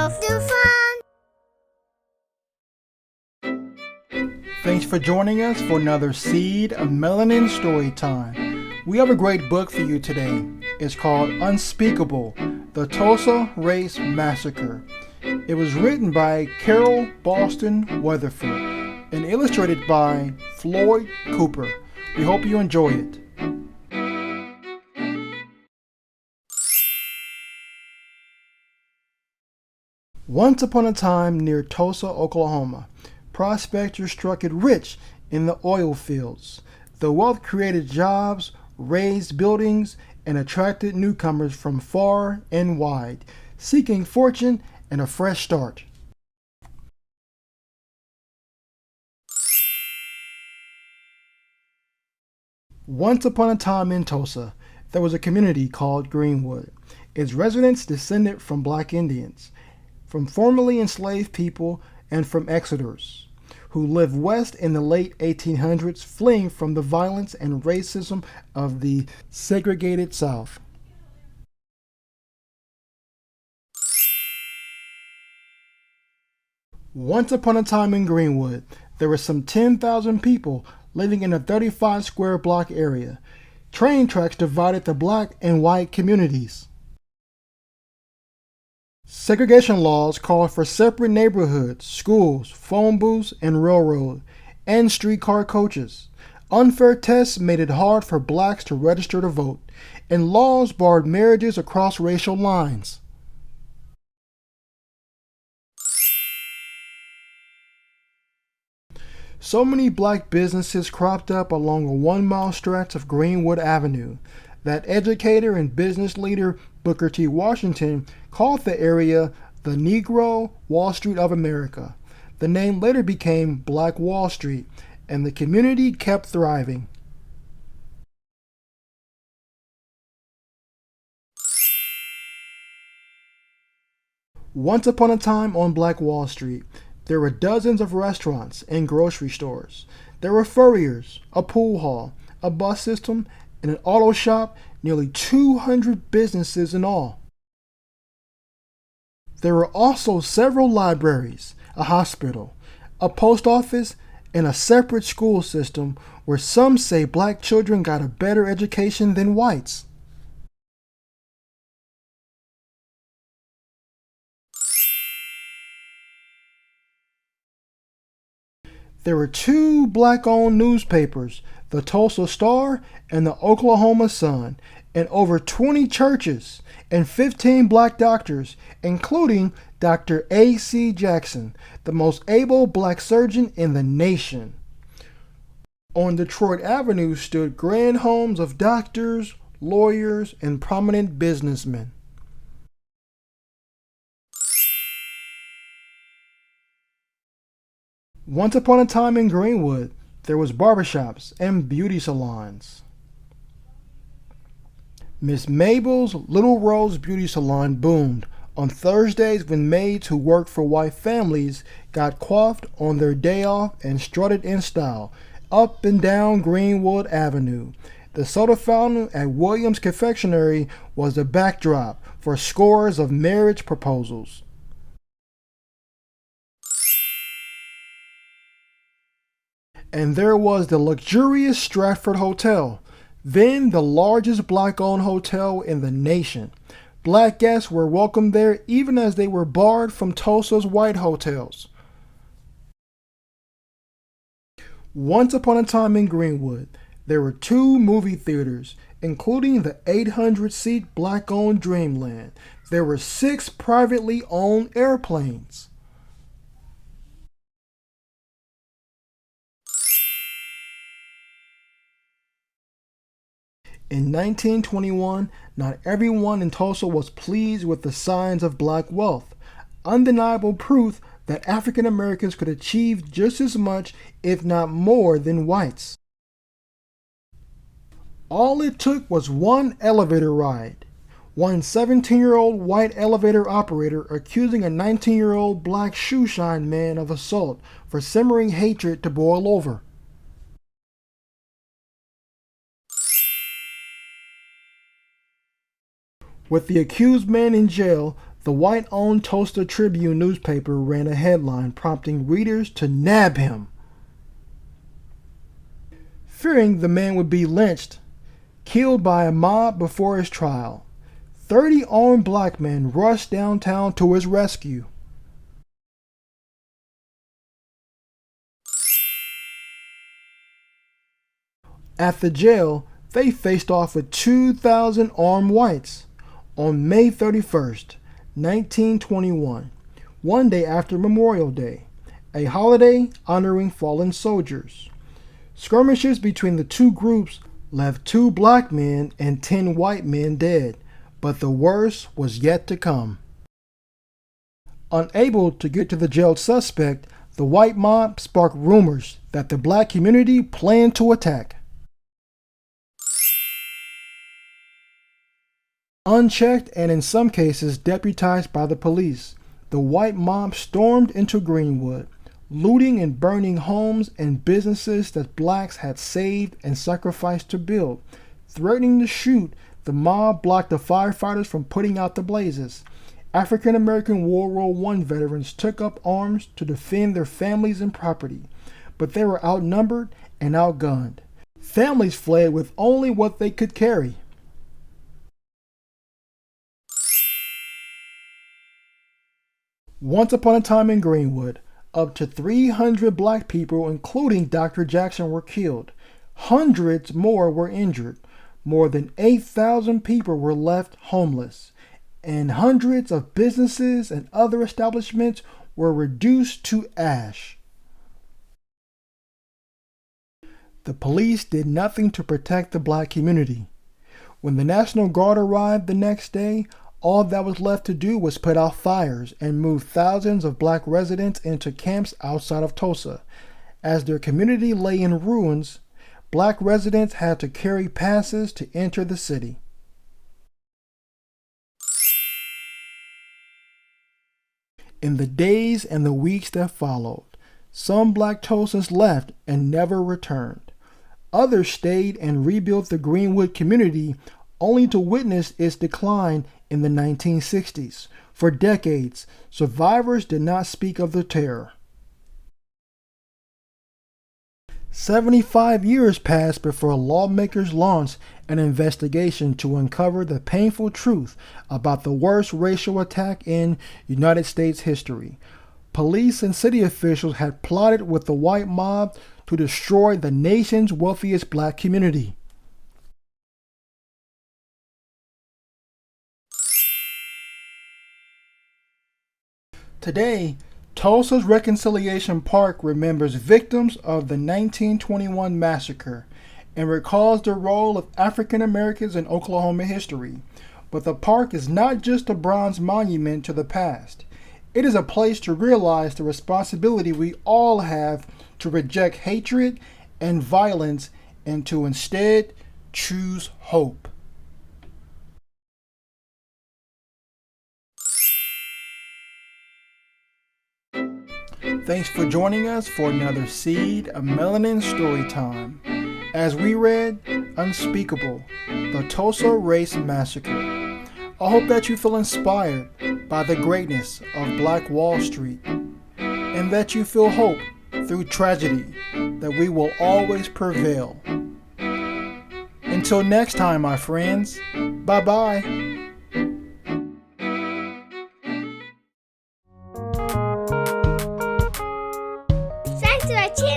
of the fun. Thanks for joining us for another Seed of Melanin story time. We have a great book for you today. It's called Unspeakable, The Tulsa Race Massacre. It was written by Carole Weatherford and illustrated by Floyd Cooper. We hope you enjoy it. Once upon a time near Tulsa, Oklahoma, prospectors struck it rich in the oil fields. The wealth created jobs, raised buildings, and attracted newcomers from far and wide, seeking fortune and a fresh start. Once upon a time in Tulsa, there was a community called Greenwood. Its residents descended from black Indians, from formerly enslaved people, and from Exoders, who lived west in the late 1800s, fleeing from the violence and racism of the segregated South. Once upon a time in Greenwood, there were some 10,000 people living in a 35 square block area. Train tracks divided the black and white communities. Segregation laws called for separate neighborhoods, schools, phone booths, and railroad, and streetcar coaches. Unfair tests made it hard for blacks to register to vote, and laws barred marriages across racial lines. So many black businesses cropped up along a 1-mile stretch of Greenwood Avenue that educator and business leader Booker T. Washington called the area the Negro Wall Street of America. The name later became Black Wall Street, and the community kept thriving. Once upon a time on Black Wall Street, there were dozens of restaurants and grocery stores. There were furriers, a pool hall, a bus system, and an auto shop, nearly 200 businesses in all. There were also several libraries, a hospital, a post office, and a separate school system where some say black children got a better education than whites. There were 2 black-owned newspapers, the Tulsa Star and the Oklahoma Sun, and over 20 churches, and 15 black doctors, including Dr. A.C. Jackson, the most able black surgeon in the nation. On Detroit Avenue stood grand homes of doctors, lawyers, and prominent businessmen. Once upon a time in Greenwood, there was barbershops and beauty salons. Miss Mabel's Little Rose Beauty Salon boomed on Thursdays when maids who worked for white families got coiffed on their day off and strutted in style up and down Greenwood Avenue. The soda fountain at Williams Confectionery was the backdrop for scores of marriage proposals. And there was the luxurious Stratford Hotel, then the largest black-owned hotel in the nation. Black guests were welcomed there even as they were barred from Tulsa's white hotels. Once upon a time in Greenwood, there were 2 movie theaters, including the 800-seat black-owned Dreamland. There were 6 privately owned airplanes. In 1921, not everyone in Tulsa was pleased with the signs of black wealth, undeniable proof that African Americans could achieve just as much, if not more, than whites. All it took was one elevator ride. One 17-year-old white elevator operator accusing a 19-year-old black shoeshine man of assault for simmering hatred to boil over. With the accused man in jail, The white-owned Tulsa Tribune newspaper ran a headline prompting readers to nab him. Fearing the man would be lynched, killed by a mob before his trial, 30 armed black men rushed downtown to his rescue. At the jail, they faced off with 2,000 armed whites. On May 31st, 1921, one day after Memorial Day, a holiday honoring fallen soldiers. Skirmishes between the two groups left 2 black men and 10 white men dead, but the worst was yet to come. Unable to get to the jailed suspect, the white mob sparked rumors that the black community planned to attack. Unchecked and in some cases deputized by the police, the white mob stormed into Greenwood, looting and burning homes and businesses that blacks had saved and sacrificed to build. Threatening to shoot, the mob blocked the firefighters from putting out the blazes. African American World War I veterans took up arms to defend their families and property, but they were outnumbered and outgunned. Families fled with only what they could carry. Once upon a time in Greenwood, up to 300 black people, including Dr. Jackson, were killed. Hundreds more were injured. More than 8,000 people were left homeless. And hundreds of businesses and other establishments were reduced to ash. The police did nothing to protect the black community. When the National Guard arrived the next day, all that was left to do was put out fires and move thousands of black residents into camps outside of Tulsa. As their community lay in ruins, black residents had to carry passes to enter the city. In the days and the weeks that followed, some black Tulsans left and never returned. Others stayed and rebuilt the Greenwood community, only to witness its decline in the 1960s. For decades, survivors did not speak of the terror. 75 years passed before lawmakers launched an investigation to uncover the painful truth about the worst racial attack in United States history. Police and city officials had plotted with the white mob to destroy the nation's wealthiest black community. Today, Tulsa's Reconciliation Park remembers victims of the 1921 massacre and recalls the role of African Americans in Oklahoma history. But the park is not just a bronze monument to the past. It is a place to realize the responsibility we all have to reject hatred and violence and to instead choose hope. Thanks for joining us for another Seed of Melanin story time, as we read Unspeakable, the Tulsa Race Massacre. I hope that you feel inspired by the greatness of Black Wall Street, and that you feel hope through tragedy, that we will always prevail. Until next time, my friends, bye-bye. Subscribe to our channel.